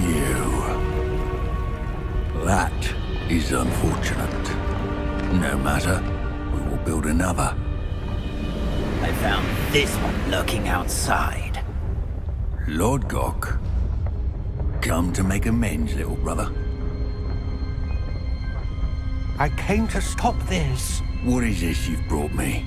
You. That is unfortunate. No matter. We will build another. I found this one lurking outside. Lord Gok. Come to make amends, little brother. I came to stop this. What is this you've brought me?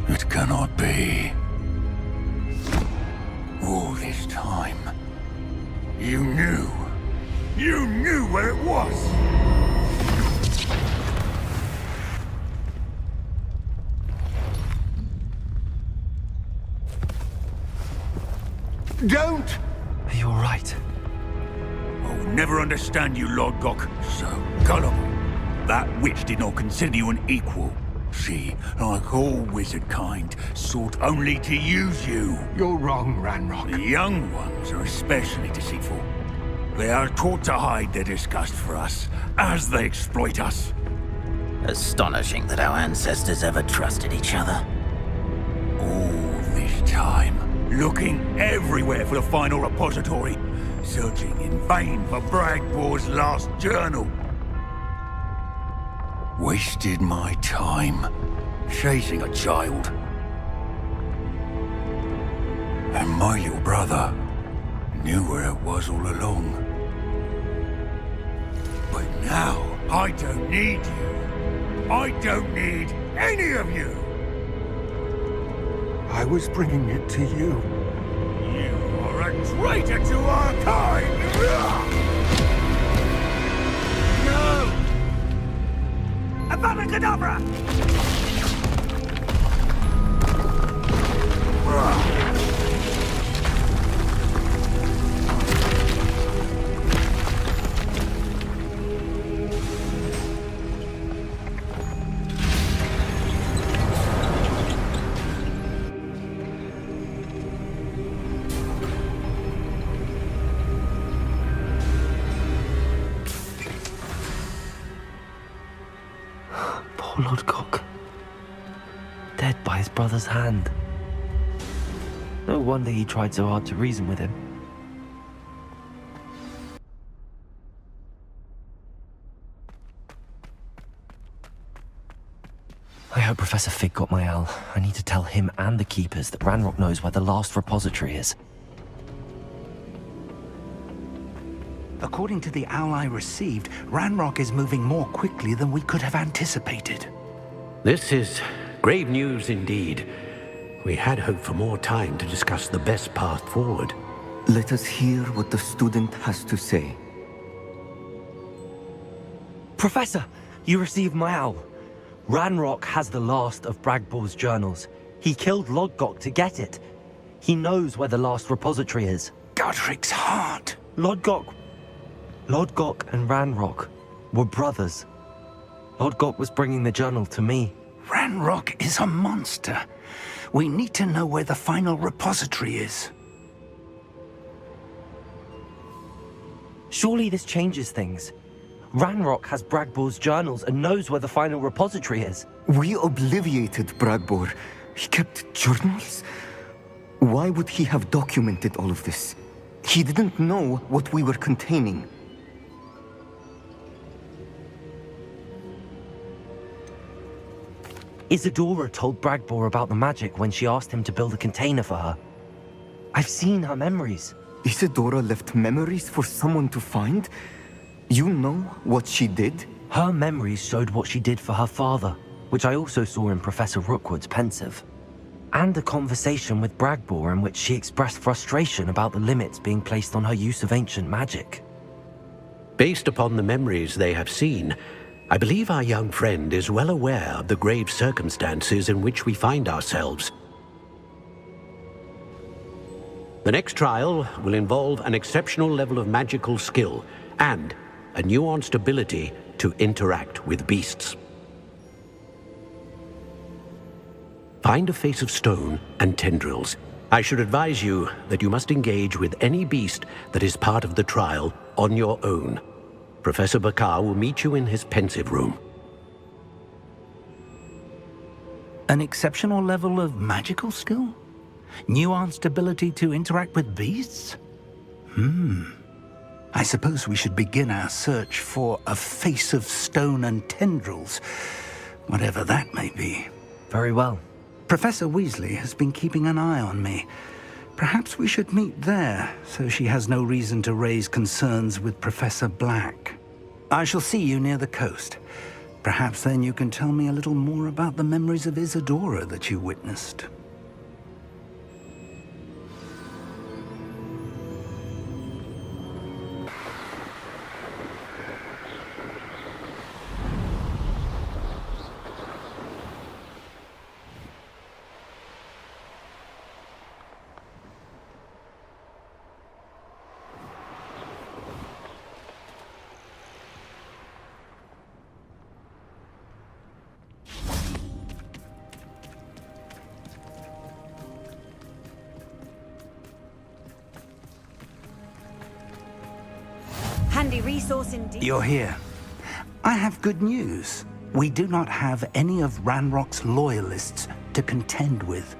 It cannot be. All this time, you knew. You knew where it was! Don't! Are you all right? I will never understand you, Lord Gok. So gullible. That witch did not consider you an equal. She, like all wizard kind, sought only to use you. You're wrong, Ranrock. The young ones are especially deceitful. They are taught to hide their disgust for us, as they exploit us. Astonishing that our ancestors ever trusted each other. All this time, looking everywhere for the final repository, searching in vain for Bragbor's last journal. Wasted my time, chasing a child. And my little brother knew where it was all along. But now, I don't need you. I don't need any of you. I was bringing it to you. You are a traitor to our kind! No! Abracadabra! Poor Lord Gok. Dead by his brother's hand. No wonder he tried so hard to reason with him. I hope Professor Fig got my owl. I need to tell him and the Keepers that Ranrock knows where the last repository is. According to the owl I received, Ranrock is moving more quickly than we could have anticipated. This is grave news indeed. We had hoped for more time to discuss the best path forward. Let us hear what the student has to say. Professor, you received my owl. Ranrock has the last of Bragbor's journals. He killed Lord Gok to get it. He knows where the last repository is. Godric's heart. Lord Gok and Ranrock were brothers. Lord Gok was bringing the journal to me. Ranrock is a monster. We need to know where the final repository is. Surely this changes things. Ranrock has Bragbor's journals and knows where the final repository is. We obliviated Bragbor. He kept journals? Why would he have documented all of this? He didn't know what we were containing. Isadora told Bragbor about the magic when she asked him to build a container for her. I've seen her memories. Isadora left memories for someone to find? You know what she did? Her memories showed what she did for her father, which I also saw in Professor Rookwood's pensive. And a conversation with Bragbor in which she expressed frustration about the limits being placed on her use of ancient magic. Based upon the memories they have seen, I believe our young friend is well aware of the grave circumstances in which we find ourselves. The next trial will involve an exceptional level of magical skill and a nuanced ability to interact with beasts. Find a face of stone and tendrils. I should advise you that you must engage with any beast that is part of the trial on your own. Professor Bakar will meet you in his pensive room. An exceptional level of magical skill? Nuanced ability to interact with beasts? I suppose we should begin our search for a face of stone and tendrils, whatever that may be. Very well. Professor Weasley has been keeping an eye on me. Perhaps we should meet there, so she has no reason to raise concerns with Professor Black. I shall see you near the coast. Perhaps then you can tell me a little more about the memories of Isadora that you witnessed. Handy resource indeed. You're here. I have good news. We do not have any of Ranrock's loyalists to contend with.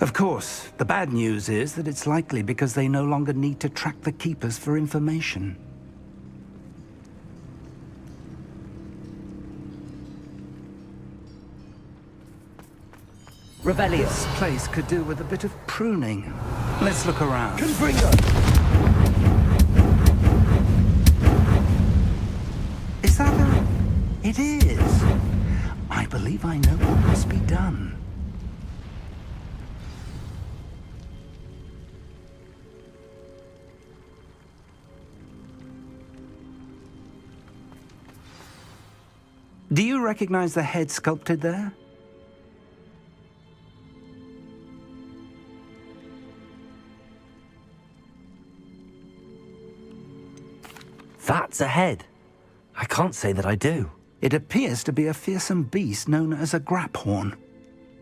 Of course, the bad news is that it's likely because they no longer need to track the Keepers for information. Revelio. This place could do with a bit of pruning. Let's look around. Is that a... It is. I believe I know what must be done. Do you recognize the head sculpted there? That's a head. I can't say that I do. It appears to be a fearsome beast known as a graphorn.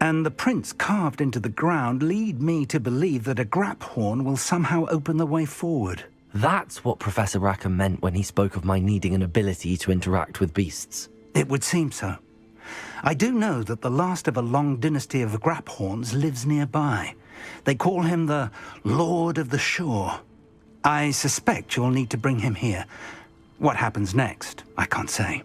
And the prints carved into the ground lead me to believe that a graphorn will somehow open the way forward. That's what Professor Rackham meant when he spoke of my needing an ability to interact with beasts. It would seem so. I do know that the last of a long dynasty of graphorns lives nearby. They call him the Lord of the Shore. I suspect you'll need to bring him here. What happens next, I can't say.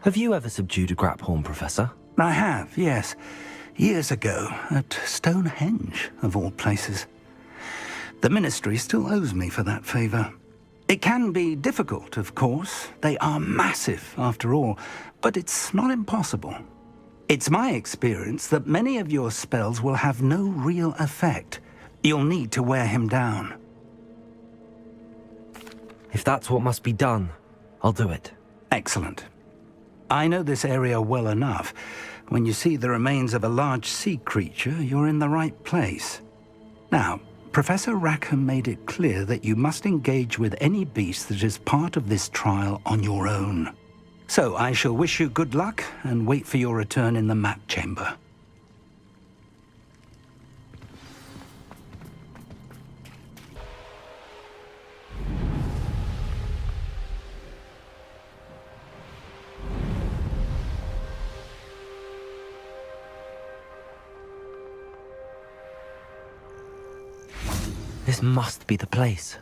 Have you ever subdued a graphorn, Professor? I have, yes. Years ago, at Stonehenge, of all places. The Ministry still owes me for that favor. It can be difficult, of course. They are massive, after all, but it's not impossible. It's my experience that many of your spells will have no real effect. You'll need to wear him down. If that's what must be done, I'll do it. Excellent. I know this area well enough. When you see the remains of a large sea creature, you're in the right place. Now, Professor Rackham made it clear that you must engage with any beast that is part of this trial on your own. So I shall wish you good luck and wait for your return in the map chamber. This must be the place.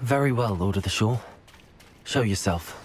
Very well, Lord of the Shore. Show yourself.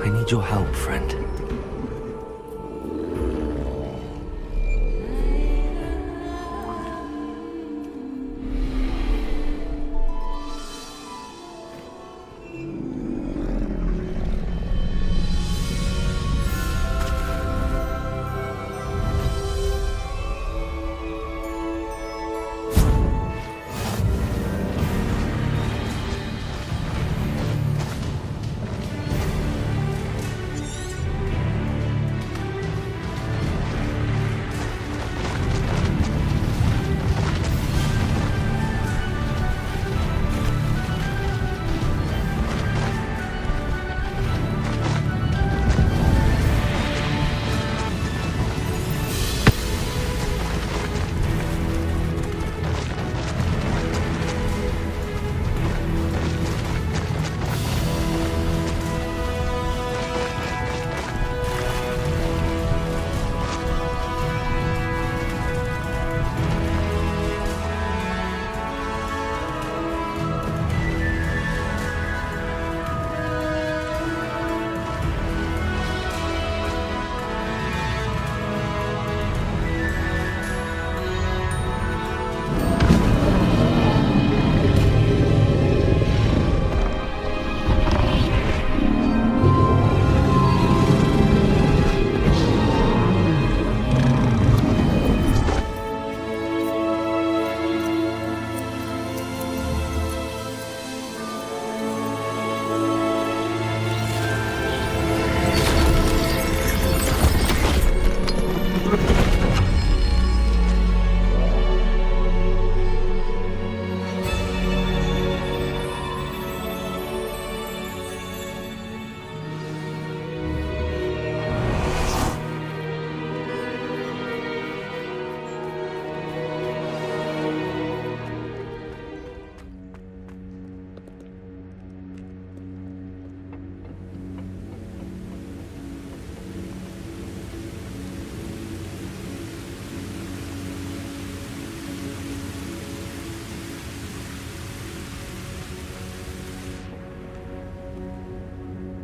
I need your help, friend.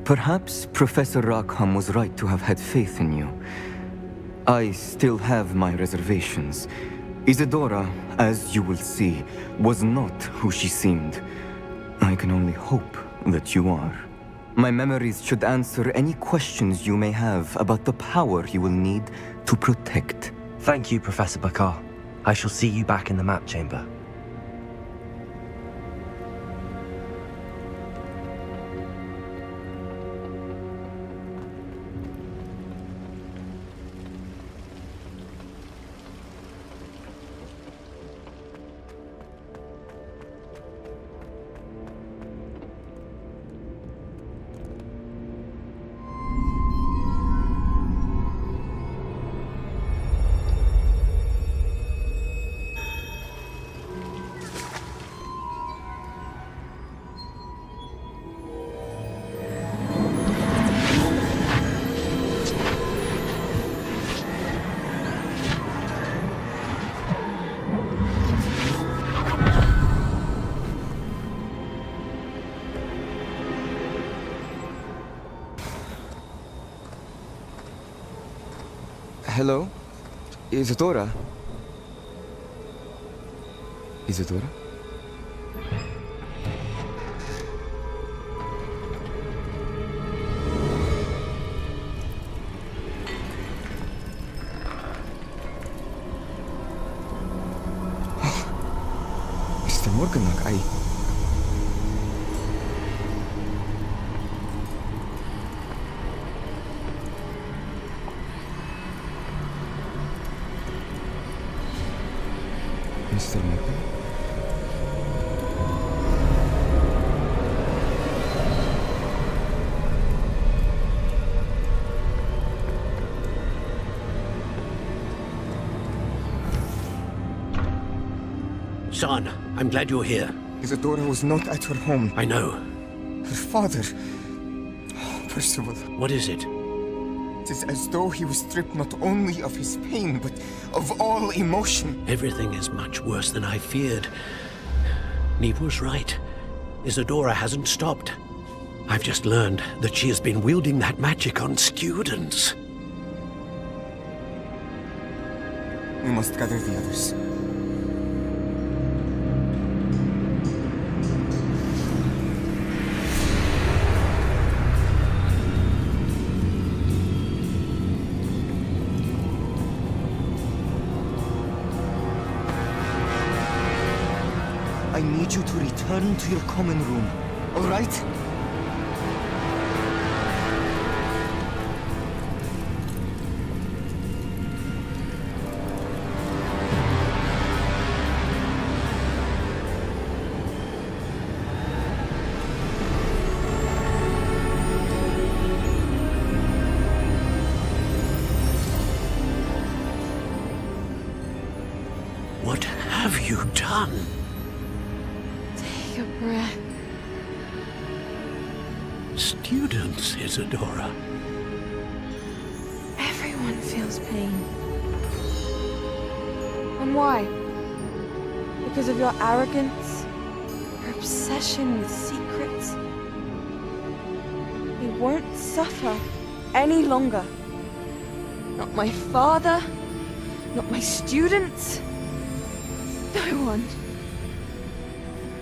Perhaps Professor Rackham was right to have had faith in you. I still have my reservations. Isadora, as you will see, was not who she seemed. I can only hope that you are. My memories should answer any questions you may have about the power you will need to protect. Thank you, Professor Bakar. I shall see you back in the map chamber. Hello? Isadora? Isadora? Mr. Morganlock, Mr. Morgan? Son, I'm glad you're here. Isadora was not at her home. I know. Her father... Percival. What is it? It is as though he was stripped not only of his pain, but of all emotion. Everything is much worse than I feared. Neve was right. Isadora hasn't stopped. I've just learned that she has been wielding that magic on students. We must gather the others. I need you to return to your common room, all right? What have you done? Take a breath. Students, Isadora. Everyone feels pain. And why? Because of your arrogance? Your obsession with secrets? They won't suffer any longer. Not my father, not my students. No one.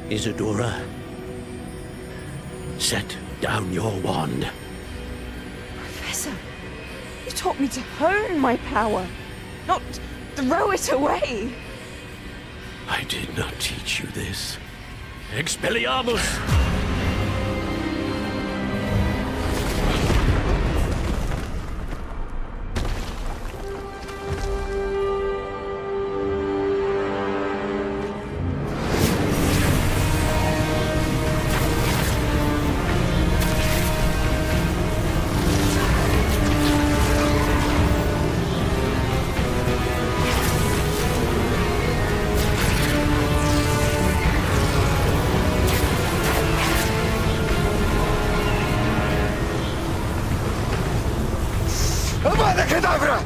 Isadora, set down your wand. Professor, you taught me to hone my power, not throw it away. I did not teach you this. Expelliarmus! Avada Kedavra!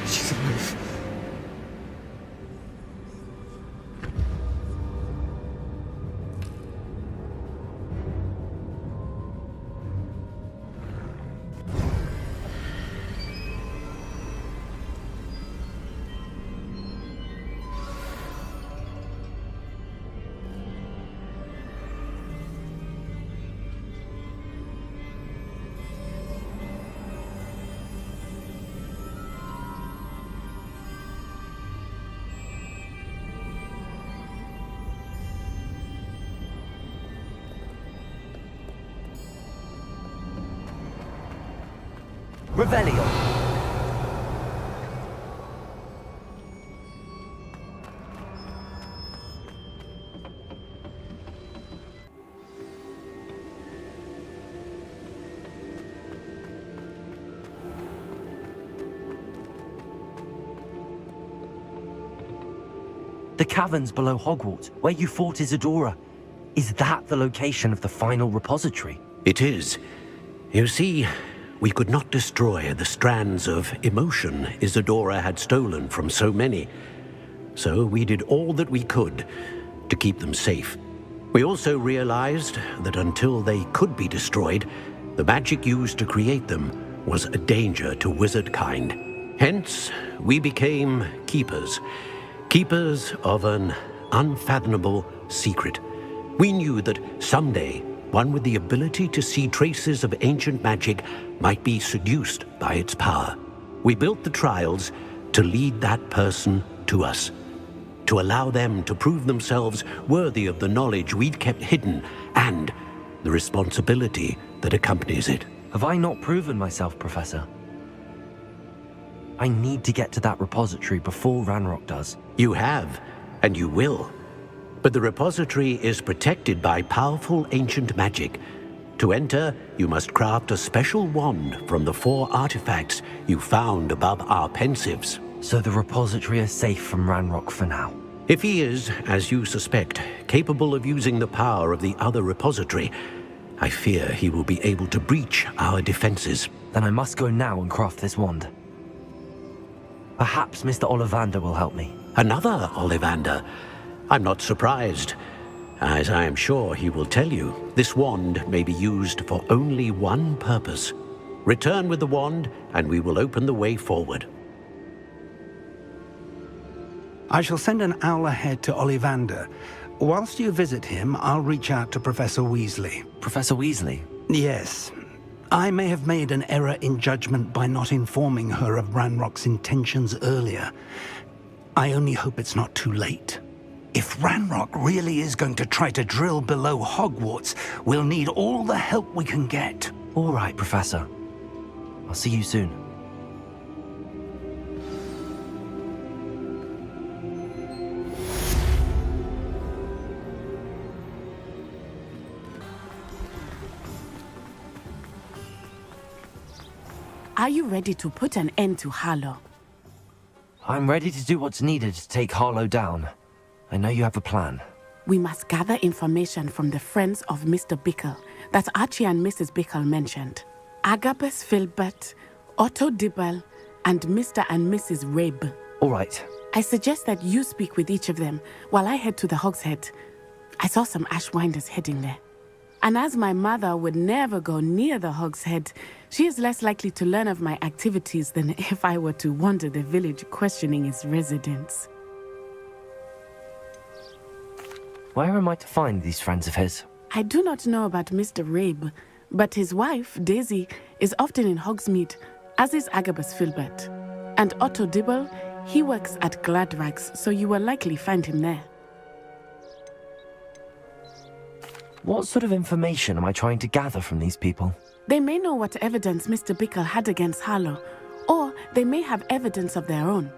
She's alive. Revelio. The caverns below Hogwarts, where you fought Isadora. Is that the location of the final repository? It is. You see, we could not destroy the strands of emotion Isadora had stolen from so many. So we did all that we could to keep them safe. We also realized that until they could be destroyed, the magic used to create them was a danger to wizard kind. Hence, we became keepers. Keepers of an unfathomable secret. We knew that someday, one with the ability to see traces of ancient magic might be seduced by its power. We built the trials to lead that person to us, to allow them to prove themselves worthy of the knowledge we'd kept hidden and the responsibility that accompanies it. Have I not proven myself, Professor? I need to get to that repository before Ranrock does. You have, and you will. But the repository is protected by powerful ancient magic. To enter, you must craft a special wand from the 4 artifacts you found above our pensives. So the repository is safe from Ranrock for now. If he is, as you suspect, capable of using the power of the other repository, I fear he will be able to breach our defenses. Then I must go now and craft this wand. Perhaps Mr. Ollivander will help me. Another Ollivander? I'm not surprised. As I am sure he will tell you, this wand may be used for only one purpose. Return with the wand, and we will open the way forward. I shall send an owl ahead to Ollivander. Whilst you visit him, I'll reach out to Professor Weasley. Professor Weasley? Yes. I may have made an error in judgment by not informing her of Ranrock's intentions earlier. I only hope it's not too late. If Ranrock really is going to try to drill below Hogwarts, we'll need all the help we can get. All right, Professor. I'll see you soon. Are you ready to put an end to Harlow? I'm ready to do what's needed to take Harlow down. I know you have a plan. We must gather information from the friends of Mr. Bickle that Archie and Mrs. Bickle mentioned. Agabus Filbert, Otto Dibble, and Mr. and Mrs. Rabe. All right. I suggest that you speak with each of them while I head to the Hogshead. I saw some Ashwinders heading there. And as my mother would never go near the Hogshead, she is less likely to learn of my activities than if I were to wander the village questioning its residents. Where am I to find these friends of his? I do not know about Mr. Rabe, but his wife, Daisy, is often in Hogsmeade, as is Agabus Filbert. And Otto Dibble, he works at Gladrags, so you will likely find him there. What sort of information am I trying to gather from these people? They may know what evidence Mr. Bickle had against Harlow, or they may have evidence of their own.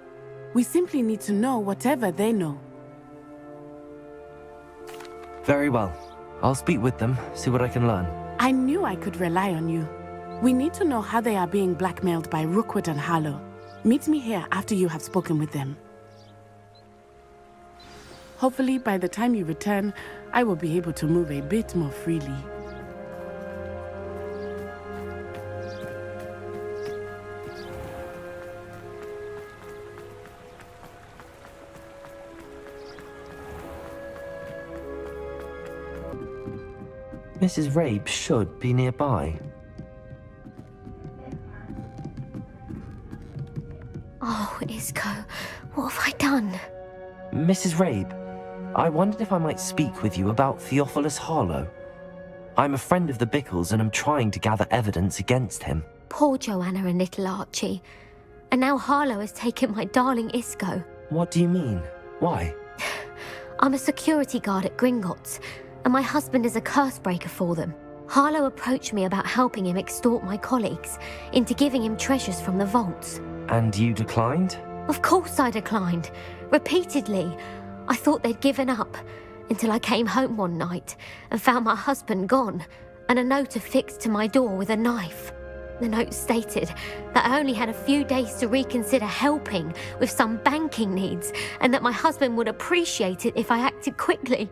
We simply need to know whatever they know. Very well. I'll speak with them, see what I can learn. I knew I could rely on you. We need to know how they are being blackmailed by Rookwood and Harlow. Meet me here after you have spoken with them. Hopefully, by the time you return, I will be able to move a bit more freely. Mrs. Rabe should be nearby. Oh, Isco, what have I done? Mrs. Rabe, I wondered if I might speak with you about Theophilus Harlow. I'm a friend of the Bickles and I'm trying to gather evidence against him. Poor Joanna and little Archie. And now Harlow has taken my darling Isco. What do you mean? Why? I'm a security guard at Gringotts, and my husband is a curse breaker for them. Harlow approached me about helping him extort my colleagues into giving him treasures from the vaults. And you declined? Of course I declined. Repeatedly. I thought they'd given up, until I came home one night and found my husband gone, and a note affixed to my door with a knife. The note stated that I only had a few days to reconsider helping with some banking needs, and that my husband would appreciate it if I acted quickly.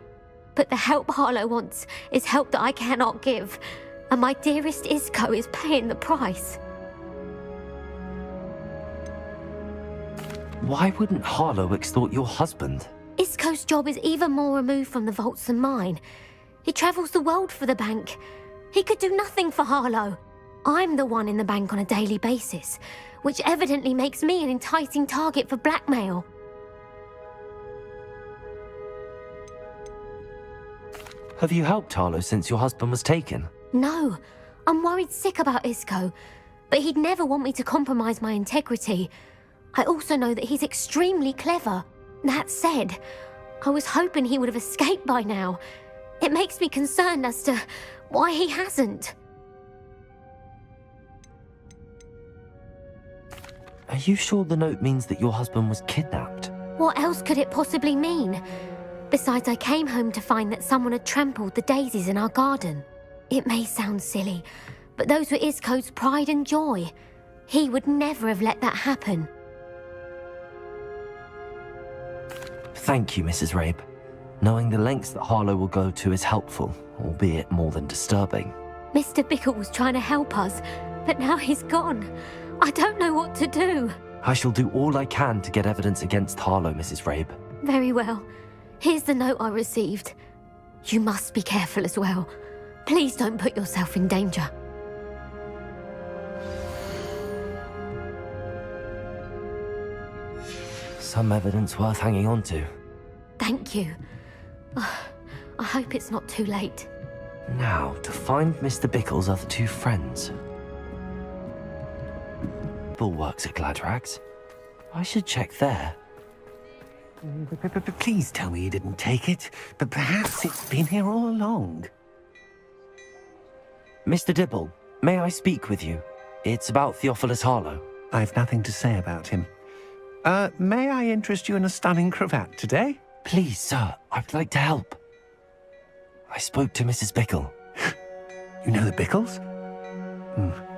But the help Harlow wants is help that I cannot give, and my dearest Isco is paying the price. Why wouldn't Harlow extort your husband? Isco's job is even more removed from the vaults than mine. He travels the world for the bank. He could do nothing for Harlow. I'm the one in the bank on a daily basis, which evidently makes me an enticing target for blackmail. Have you helped Harlow since your husband was taken? No, I'm worried sick about Isco, but he'd never want me to compromise my integrity. I also know that he's extremely clever. That said, I was hoping he would have escaped by now. It makes me concerned as to why he hasn't. Are you sure the note means that your husband was kidnapped? What else could it possibly mean? Besides, I came home to find that someone had trampled the daisies in our garden. It may sound silly, but those were Isco's pride and joy. He would never have let that happen. Thank you, Mrs. Rabe. Knowing the lengths that Harlow will go to is helpful, albeit more than disturbing. Mr. Bickle was trying to help us, but now he's gone. I don't know what to do. I shall do all I can to get evidence against Harlow, Mrs. Rabe. Very well. Here's the note I received. You must be careful as well. Please don't put yourself in danger. Some evidence worth hanging on to. Thank you. I hope it's not too late. Now, to find Mr. Bickle's other two friends. Bill works at Gladrags. I should check there. Please tell me you didn't take it, but perhaps it's been here all along. Mr. Dibble, may I speak with you? It's about Theophilus Harlow. I've nothing to say about him. May I interest you in a stunning cravat today? Please, sir, I'd like to help. I spoke to Mrs. Bickle. You know the Bickles?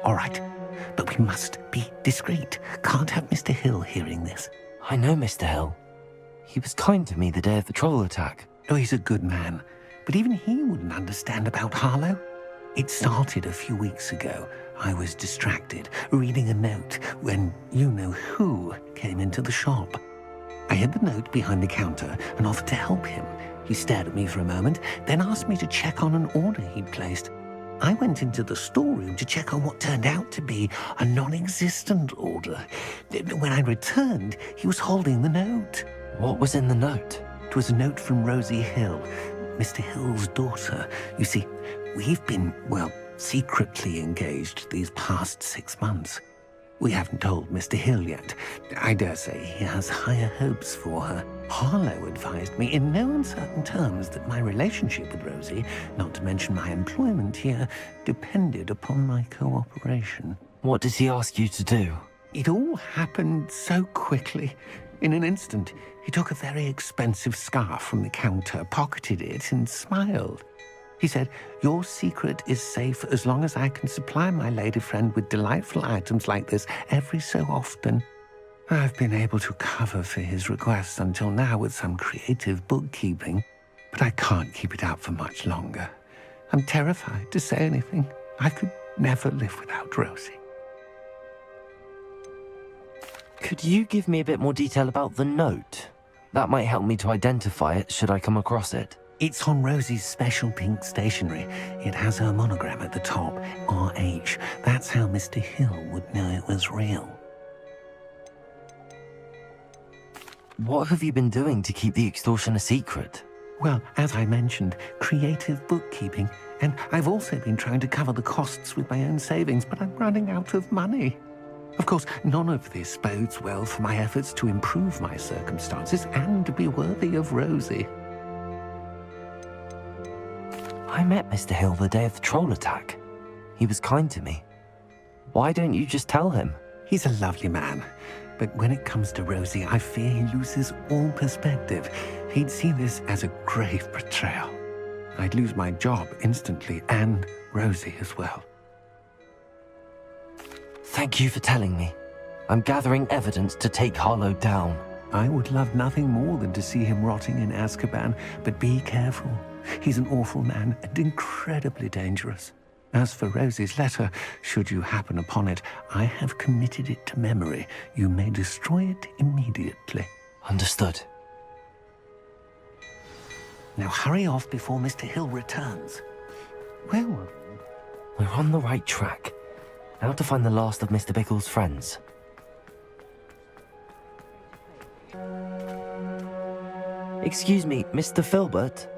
All right. But we must be discreet. Can't have Mr. Hill hearing this. I know Mr. Hill. He was kind to me the day of the troll attack. Oh, he's a good man. But even he wouldn't understand about Harlow. It started a few weeks ago. I was distracted, reading a note, when you-know-who came into the shop. I hid the note behind the counter and offered to help him. He stared at me for a moment, then asked me to check on an order he'd placed. I went into the storeroom to check on what turned out to be a non-existent order. When I returned, he was holding the note. What was in the note? It was a note from Rosie Hill, Mr. Hill's daughter. You see, we've been, well, secretly engaged these past 6 months. We haven't told Mr. Hill yet. I dare say he has higher hopes for her. Harlow advised me in no uncertain terms that my relationship with Rosie, not to mention my employment here, depended upon my cooperation. What does he ask you to do? It all happened so quickly. In an instant, he took a very expensive scarf from the counter, pocketed it, and smiled. He said, "Your secret is safe as long as I can supply my lady friend with delightful items like this every so often." I've been able to cover for his requests until now with some creative bookkeeping, but I can't keep it out for much longer. I'm terrified to say anything. I could never live without Rosie. Could you give me a bit more detail about the note? That might help me to identify it should I come across it. It's on Rosie's special pink stationery. It has her monogram at the top, RH. That's how Mr. Hill would know it was real. What have you been doing to keep the extortion a secret? Well, as I mentioned, creative bookkeeping. And I've also been trying to cover the costs with my own savings, but I'm running out of money. Of course, none of this bodes well for my efforts to improve my circumstances and to be worthy of Rosie. I met Mr. Hill the day of the troll attack. He was kind to me. Why don't you just tell him? He's a lovely man. But when it comes to Rosie, I fear he loses all perspective. He'd see this as a grave betrayal. I'd lose my job instantly, and Rosie as well. Thank you for telling me. I'm gathering evidence to take Harlow down. I would love nothing more than to see him rotting in Azkaban, but be careful. He's an awful man and incredibly dangerous. As for Rosie's letter, should you happen upon it, I have committed it to memory. You may destroy it immediately. Understood. Now hurry off before Mr. Hill returns. Well, we're on the right track. Now to find the last of Mr. Bickle's friends. Excuse me, Mr. Filbert?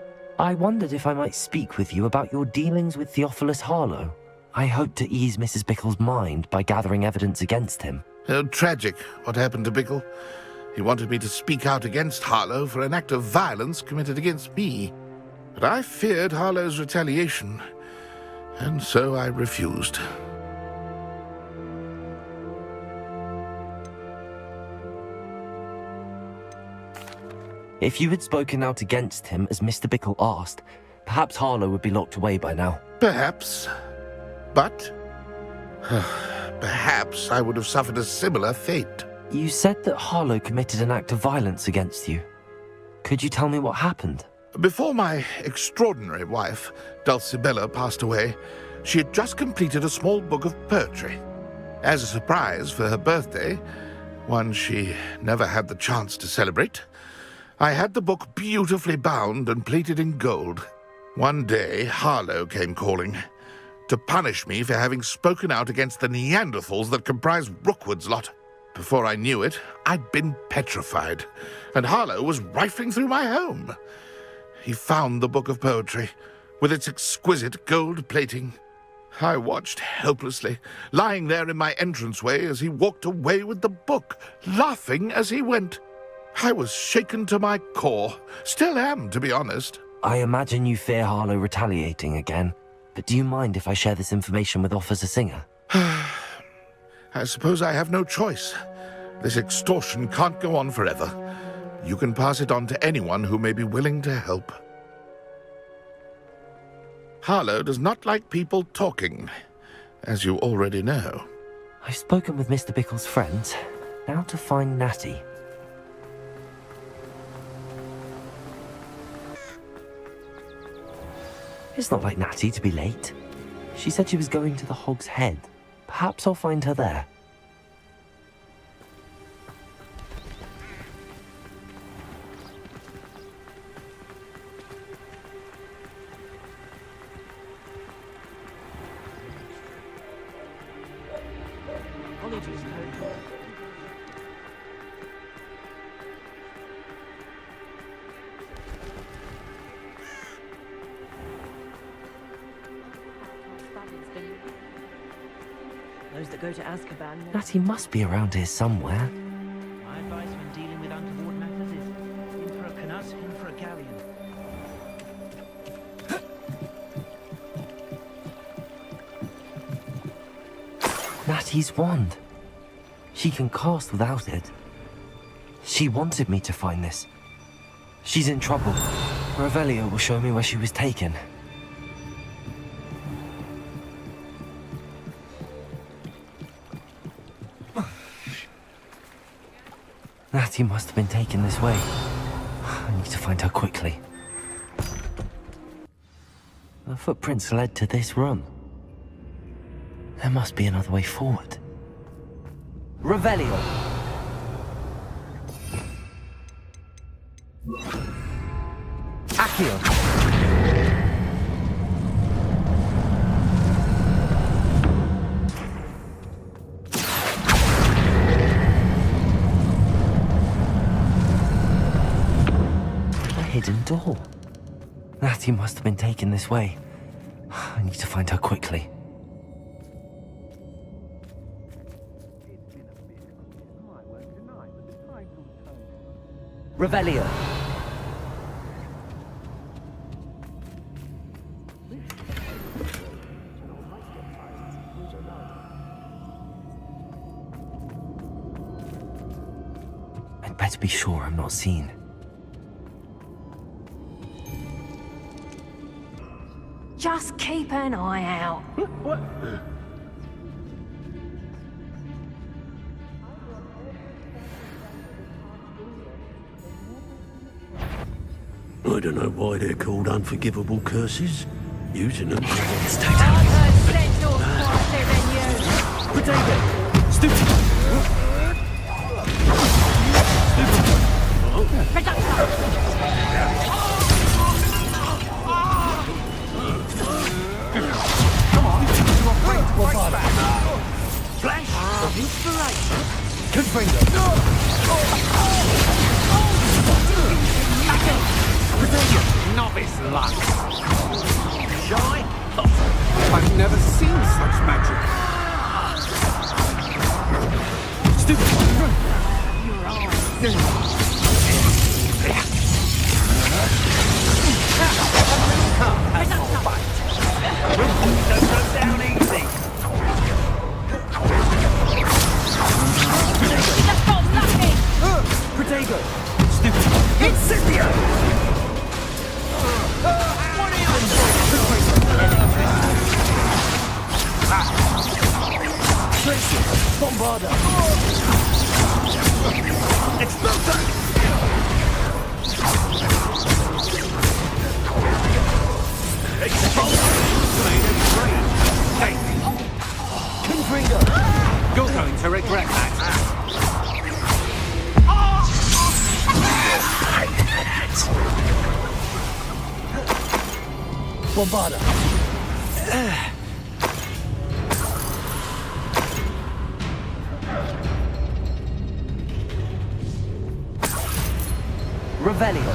I wondered if I might speak with you about your dealings with Theophilus Harlow. I hoped to ease Mrs. Bickle's mind by gathering evidence against him. Tragic, what happened to Bickle. He wanted me to speak out against Harlow for an act of violence committed against me. But I feared Harlow's retaliation, and so I refused. If you had spoken out against him as Mr. Bickle asked, perhaps Harlow would be locked away by now. Perhaps. But perhaps I would have suffered a similar fate. You said that Harlow committed an act of violence against you. Could you tell me what happened? Before my extraordinary wife, Dulcibella, passed away, she had just completed a small book of poetry. As a surprise for her birthday, one she never had the chance to celebrate, I had the book beautifully bound and plated in gold. One day, Harlow came calling to punish me for having spoken out against the Neanderthals that comprise Rookwood's lot. Before I knew it, I'd been petrified, and Harlow was rifling through my home. He found the book of poetry, with its exquisite gold plating. I watched helplessly, lying there in my entranceway as he walked away with the book, laughing as he went. I was shaken to my core. Still am, to be honest. I imagine you fear Harlow retaliating again, but do you mind if I share this information with Officer Singer? I suppose I have no choice. This extortion can't go on forever. You can pass it on to anyone who may be willing to help. Harlow does not like people talking, as you already know. I've spoken with Mr. Bickle's friends. Now to find Natty. It's not like Natty to be late. She said she was going to the Hog's Head. Perhaps I'll find her there. Those that go to Azkaban. Natty must be around here somewhere. My advice when dealing with untoward matters is in for a canut, in for a galleon. Natty's wand. She can cast without it. She wanted me to find this. She's in trouble. Revelio will show me where she was taken. Natty must have been taken this way. I need to find her quickly. The footprints led to this room. There must be another way forward. Revelio! Accio! Hidden door. Natty must have been taken this way. I need to find her quickly. Revelio. I'd better be sure I'm not seen. Just keep an eye out. What? I don't know why they're called unforgivable curses. Using them. Flash of inspiration. Good finger. Novice luck. You're going to regret that. Bombarda. Revelio.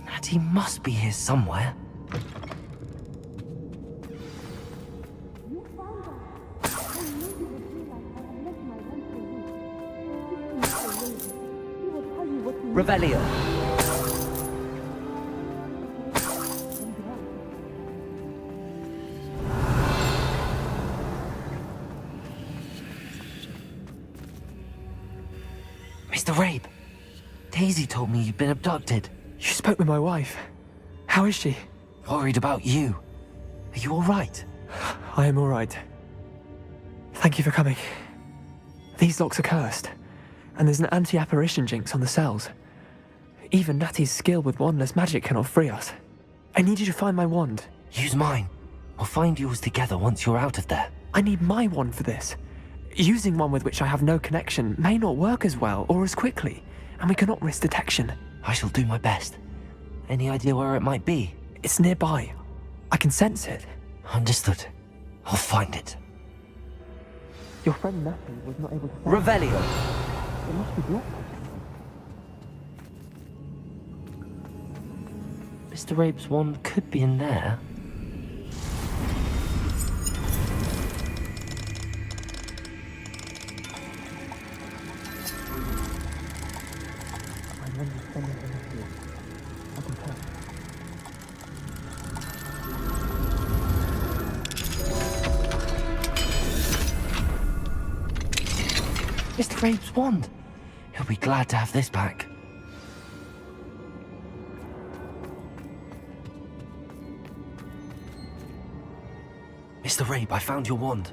Natty must be here somewhere. Revelio. Mr. Rabe, Daisy told me you'd been abducted. You spoke with my wife. How is she? Worried about you. Are you all right? I am all right. Thank you for coming. These locks are cursed, and there's an anti-apparition jinx on the cells. Even Natty's skill with wandless magic cannot free us. I need you to find my wand. Use mine. We'll find yours together once you're out of there. I need my wand for this. Using one with which I have no connection may not work as well or as quickly, and we cannot risk detection. I shall do my best. Any idea where it might be? It's nearby. I can sense it. Understood. I'll find it. Your friend Natty was not able to... Revelio! It must be blocked. Mr. Rabe's wand could be in there. Mr. Rabe's wand. He'll be glad to have this back. Mr. Rabe, I found your wand.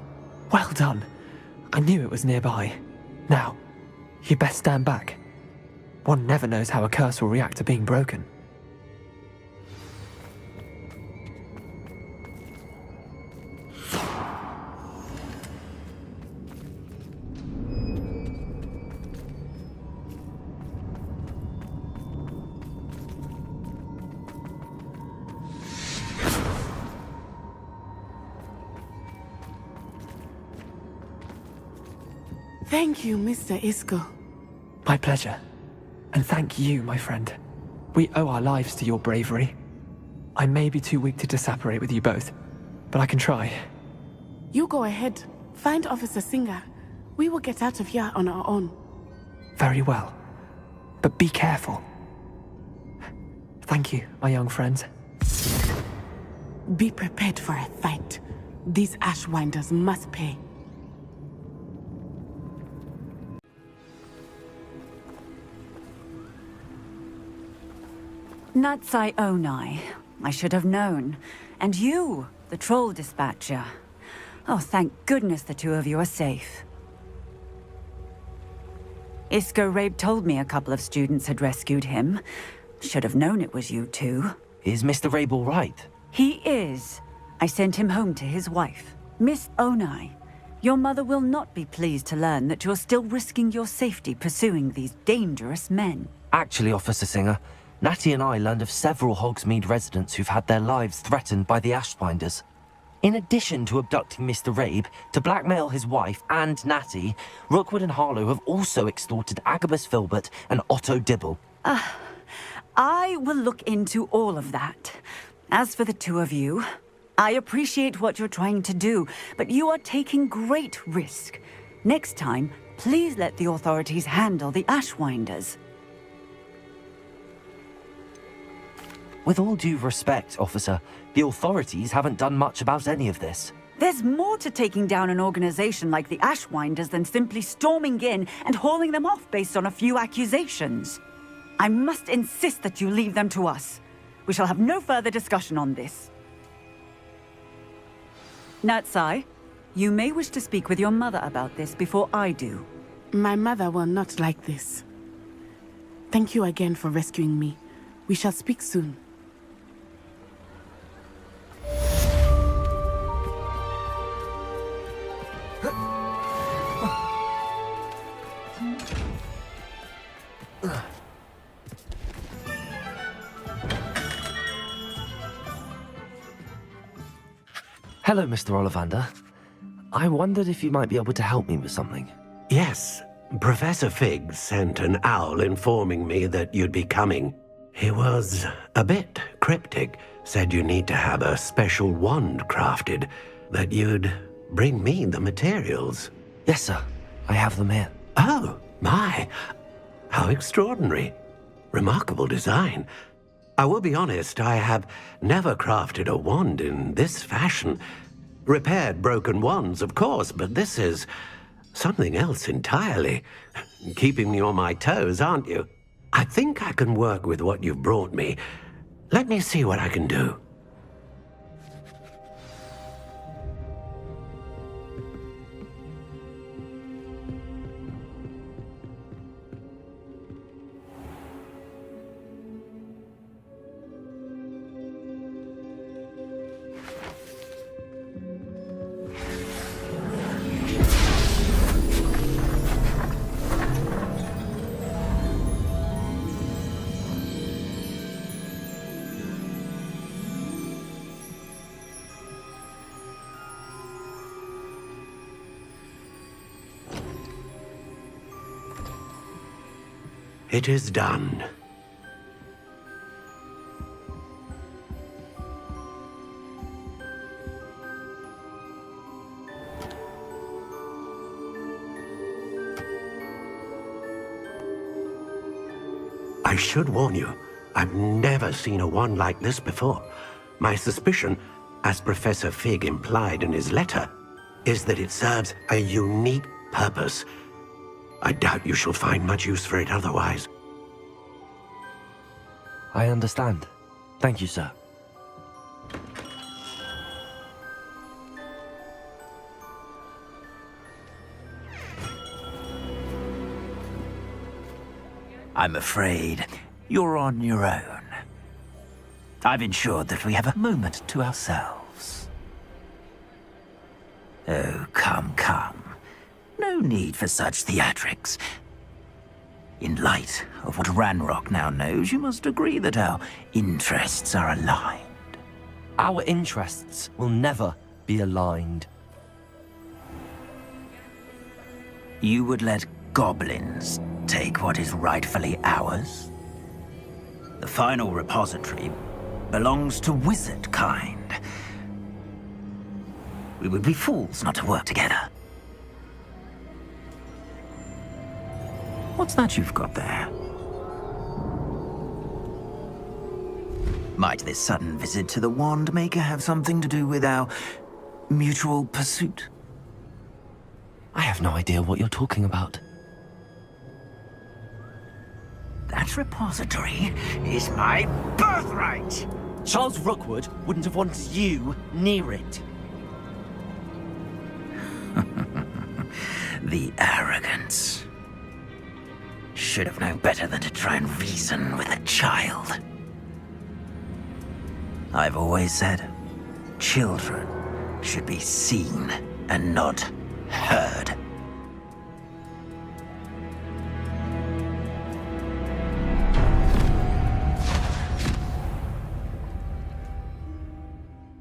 Well done. I knew it was nearby. Now, you best stand back. One never knows how a curse will react to being broken. Thank you, Mr. Isco. My pleasure. And thank you, my friend. We owe our lives to your bravery. I may be too weak to disapparate with you both, but I can try. You go ahead. Find Officer Singer. We will get out of here on our own. Very well. But be careful. Thank you, my young friends. Be prepared for a fight. These Ashwinders must pay. Natsai Onai. I should have known. And you, the troll dispatcher. Oh, thank goodness the two of you are safe. Isco Rabe told me a couple of students had rescued him. Should have known it was you two. Is Mr. Rabe all right? He is. I sent him home to his wife. Miss Onai, your mother will not be pleased to learn that you're still risking your safety pursuing these dangerous men. Actually, Officer Singer, Natty and I learned of several Hogsmeade residents who've had their lives threatened by the Ashbinders. In addition to abducting Mr. Rabe, to blackmail his wife and Natty, Rookwood and Harlow have also extorted Agabus Filbert and Otto Dibble. I will look into all of that. As for the two of you, I appreciate what you're trying to do, but you are taking great risk. Next time, please let the authorities handle the Ashwinders. With all due respect, officer, the authorities haven't done much about any of this. There's more to taking down an organization like the Ashwinders than simply storming in and hauling them off based on a few accusations. I must insist that you leave them to us. We shall have no further discussion on this. Natsai, you may wish to speak with your mother about this before I do. My mother will not like this. Thank you again for rescuing me. We shall speak soon. Hello, Mr. Ollivander. I wondered if you might be able to help me with something. Yes, Professor Fig sent an owl informing me that you'd be coming. He was a bit cryptic, said you need to have a special wand crafted, that you'd bring me the materials. Yes, sir. I have them here. Oh, my. How extraordinary. Remarkable design. I will be honest, I have never crafted a wand in this fashion. Repaired broken wands, of course, but this is something else entirely. Keeping me on my toes, aren't you? I think I can work with what you've brought me. Let me see what I can do. It is done. I should warn you, I've never seen a wand like this before. My suspicion, as Professor Fig implied in his letter, is that it serves a unique purpose. I doubt you shall find much use for it otherwise. I understand. Thank you, sir. I'm afraid you're on your own. I've ensured that we have a moment to ourselves. Oh, come, come. No need for such theatrics. In light of what Ranrock now knows, you must agree that our interests are aligned. Our interests will never be aligned. You would let goblins take what is rightfully ours? The final repository belongs to wizard kind. We would be fools not to work together. What's that you've got there? Might this sudden visit to the Wand Maker have something to do with our mutual pursuit? I have no idea what you're talking about. That repository is my birthright! Charles Rookwood wouldn't have wanted you near it. The arrogance. Should have known better than to try and reason with a child. I've always said, children should be seen and not heard.